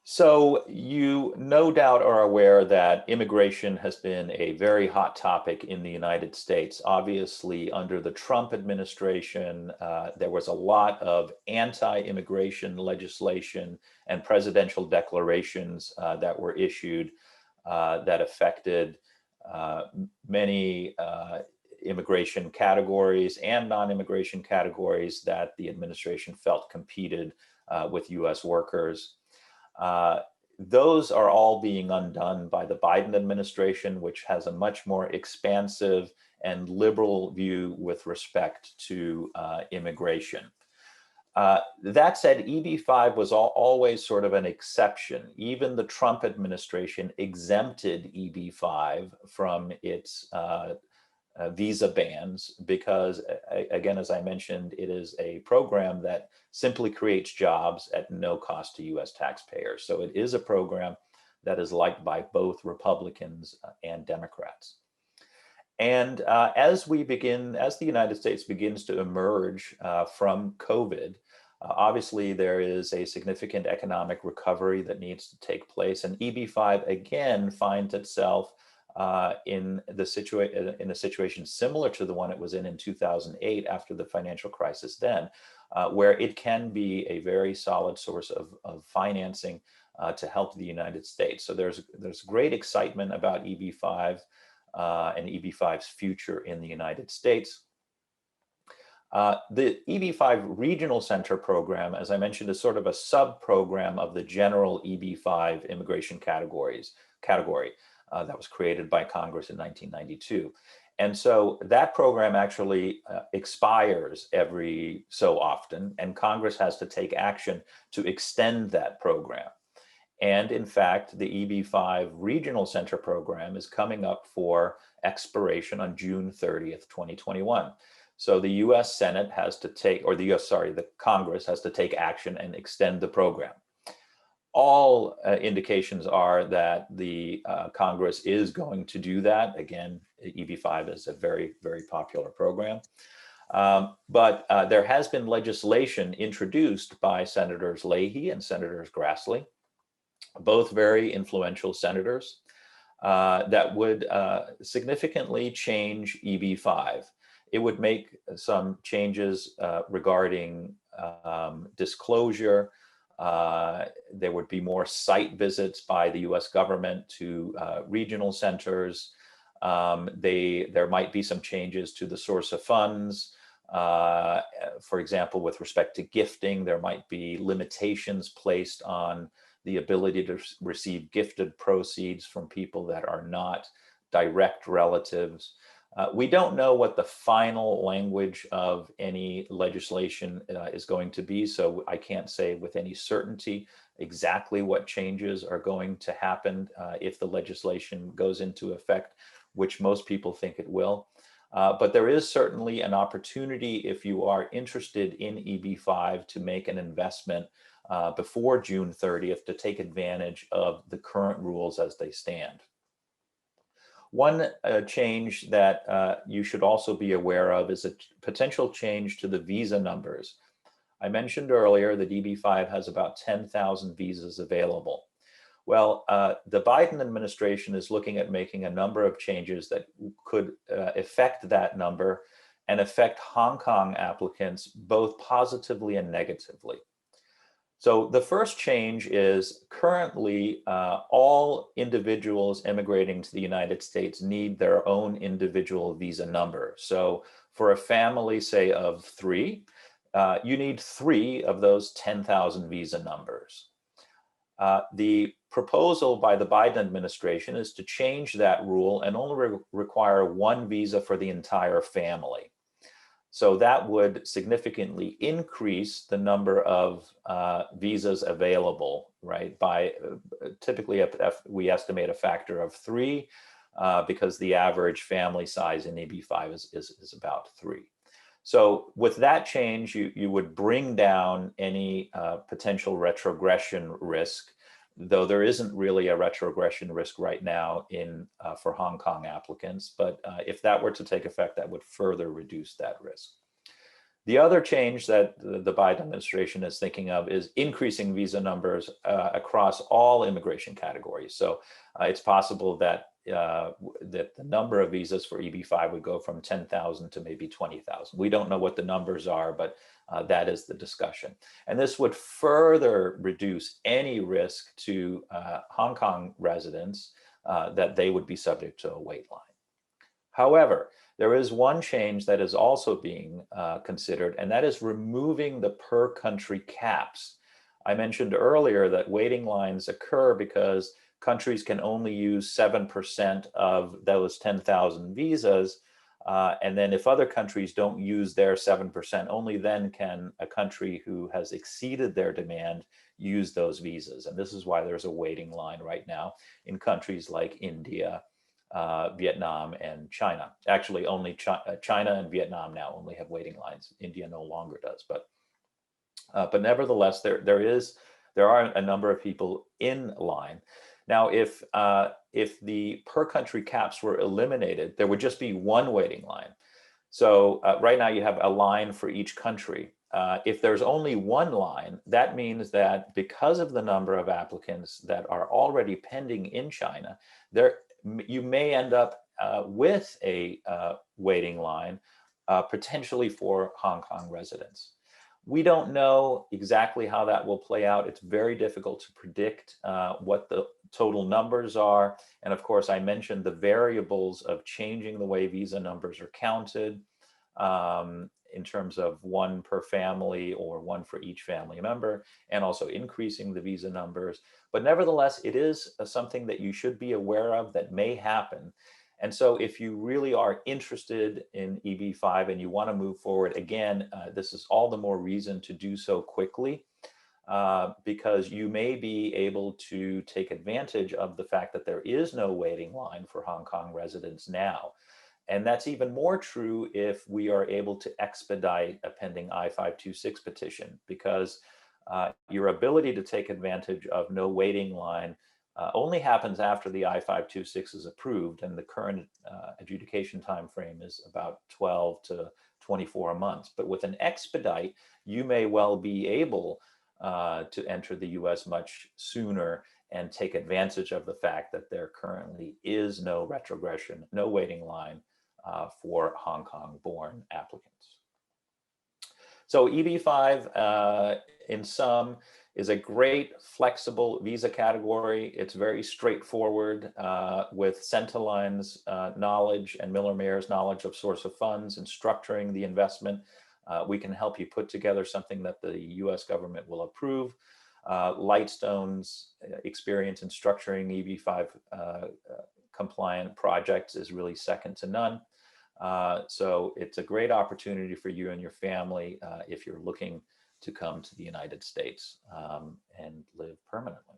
So you no doubt are aware that immigration has been a very hot topic in the United States. Obviously, under the Trump administration, there was a lot of anti-immigration legislation and presidential declarations that were issued that affected many immigration categories and non-immigration categories that the administration felt competed with US workers. Those are all being undone by the Biden administration, which has a much more expansive and liberal view with respect to immigration. That said, EB5 was always sort of an exception. Even the Trump administration exempted EB5 from its visa bans because, again, as I mentioned, it is a program that simply creates jobs at no cost to US taxpayers. So it is a program that is liked by both Republicans and Democrats. And as the United States begins to emerge from COVID, obviously there is a significant economic recovery that needs to take place. And EB5 again finds itself in a situation similar to the one it was in 2008 after the financial crisis then, where it can be a very solid source of financing to help the United States. So there's great excitement about EB5 and EB5's future in the United States. The EB5 Regional Center program, as I mentioned, is sort of a sub-program of the general EB5 immigration category that was created by Congress in 1992. And so that program actually expires every so often, and Congress has to take action to extend that program. And in fact, the EB5 Regional Center program is coming up for expiration on June 30th, 2021. So the US Senate has to take, or the Congress has to take action and extend the program. All indications are that the Congress is going to do that. Again, EB5 is a very, very popular program. But there has been legislation introduced by Senators Leahy and Senators Grassley, both very influential senators, that would significantly change EB5. It would make some changes regarding disclosure. There would be more site visits by the US government to regional centers. There might be some changes to the source of funds. For example, with respect to gifting, there might be limitations placed on the ability to receive gifted proceeds from people that are not direct relatives. We don't know what the final language of any legislation is going to be, so I can't say with any certainty exactly what changes are going to happen if the legislation goes into effect, which most people think it will. But there is certainly an opportunity if you are interested in EB5 to make an investment before June 30th to take advantage of the current rules as they stand. One change that you should also be aware of is a potential change to the visa numbers. I mentioned earlier that EB5 has about 10,000 visas available. Well, the Biden administration is looking at making a number of changes that could affect that number and affect Hong Kong applicants both positively and negatively. So the first change is currently all individuals immigrating to the United States need their own individual visa number. So for a family, say, of 3, you need 3 of those 10,000 visa numbers. The proposal by the Biden administration is to change that rule and only require 1 visa for the entire family. So that would significantly increase the number of visas available, right? By typically, we estimate a factor of 3 because the average family size in EB5 is about 3. So with that change, you would bring down any potential retrogression risk, though there isn't really a retrogression risk right now for Hong Kong applicants. But if that were to take effect, that would further reduce that risk. The other change that the Biden administration is thinking of is increasing visa numbers across all immigration categories. So it's possible that that the number of visas for EB5 would go from 10,000 to maybe 20,000. We don't know what the numbers are, but that is the discussion. And this would further reduce any risk to Hong Kong residents that they would be subject to a wait line. However, there is one change that is also being considered, and that is removing the per country caps. I mentioned earlier that waiting lines occur because countries can only use 7% of those 10,000 visas. And then if other countries don't use their 7%, only then can a country who has exceeded their demand use those visas. And this is why there's a waiting line right now in countries like India, Vietnam, and China. Actually, only China and Vietnam now only have waiting lines. India no longer does. But nevertheless, there are a number of people in line. Now, if the per country caps were eliminated, there would just be one waiting line. So right now you have a line for each country. If there's only one line, that means that because of the number of applicants that are already pending in China, you may end up with a waiting line, potentially for Hong Kong residents. We don't know exactly how that will play out. It's very difficult to predict what the total numbers are. And of course, I mentioned the variables of changing the way visa numbers are counted in terms of one per family or one for each family member, and also increasing the visa numbers. But nevertheless, it is something that you should be aware of that may happen. And so if you really are interested in EB5 and you want to move forward, again, this is all the more reason to do so quickly, because you may be able to take advantage of the fact that there is no waiting line for Hong Kong residents now. And that's even more true if we are able to expedite a pending I-526 petition, because your ability to take advantage of no waiting line only happens after the I-526 is approved, and the current adjudication time frame is about 12 to 24 months. But with an expedite, you may well be able to enter the US much sooner and take advantage of the fact that there currently is no retrogression, no waiting line for Hong Kong-born applicants. So EB5, in sum, is a great flexible visa category. It's very straightforward with Centiline's knowledge and Miller-Mayer's knowledge of source of funds and structuring the investment. We can help you put together something that the US government will approve. Lightstone's experience in structuring EB5 compliant projects is really second to none. So it's a great opportunity for you and your family if you're looking to come to the United States and live permanently.